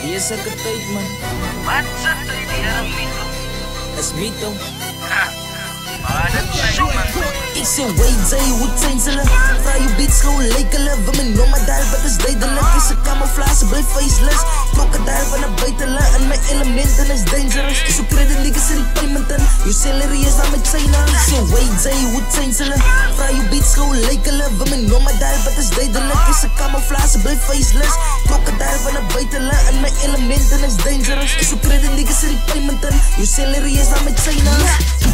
Dia sa katoy man. What sa to diarang mito? As mito. Madat sa man. Ik say wait, say what zijn zullen. Vraag je beats gewoon lekelen. We mijn nummer daar, wat is duidelijk. Is een camouflage, blijf faceless. Crocodile van naar buiten en mijn elementen is dangerous. Zo credit niggas in die paymenten. Je salary is dan met China. Ik say wait, say what zijn zullen. Vraag je beats gewoon lekelen. We mijn nummer daar, wat is duidelijk. Is een camouflage, blijf faceless. Crocodile van naar buiten en mijn elementen is dangerous. Zo credit niggas in die paymenten. Je salary is dan met China.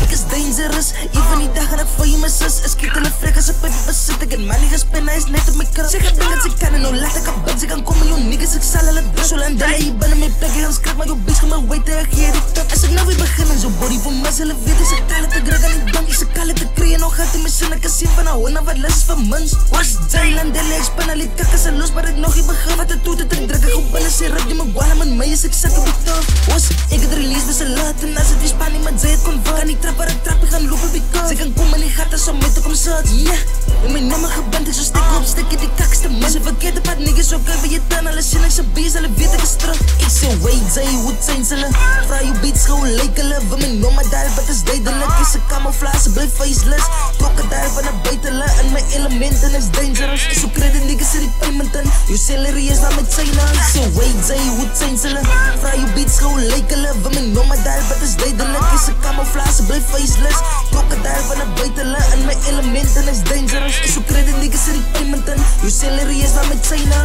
Ik is dangerous, even die dagen dat famous is. Es kiet in de vrekkers op even bezit. Ik het money gespennen, hij is net op mijn krap. Zeg het ding dat ze kan en nou laat ik op bed. Ze kan komen, joh niggas, ik zal alle drugs. Zolang dat je bent in mijn plek, je gaan script. Maar joh bitch, ga maar weten, ik geef die top. Als ik nou weer begin en zo body voor mezelf weet. Is ik kallen te grug aan die bank. Is ik kallen te creëren, nog gaat in mijn zin. Ik kan zien van nou, en wat les is van mens. Was jail en dele, ik span al die kakken zijn los. Maar ik nog niet begin wat het doet, het ik druk. Ik op binnen, ze rap die me guala met mij. Is ik zak op die top. Was ik het release, dus ze laten. Als het die span niet, maar zij het kon kan niet trappen, ik trap, ik gaan lopen because. Ze kan komen in gaten, zo met kom zat, yeah. In mijn nummer geband, ik zo stik op, stik in die kakste man. Ze verkeerde pad, niggas, ook even je tan. Alle zin, ik ze bees, alle weet ik is terug. Ik say wait, say what zijn zullen. Vraag je beats gewoon lekelen. We mijn nummer daar, wat is duidelijk. Is een camouflage, blijf faceless. Crocodile van naar buiten en mijn elementen is dangerous. Zo credit niggas in die paymenten. Je salary is dan met China. Ik say wait, say what zijn zullen. Vraag je beats gewoon lekelen. We mijn nummer daar, wat is duidelijk. Is een camouflage, blijf faceless. Crocodile van naar buiten en mijn elementen is dangerous. Zo credit niggas in die paymenten. Je salary is dan met China.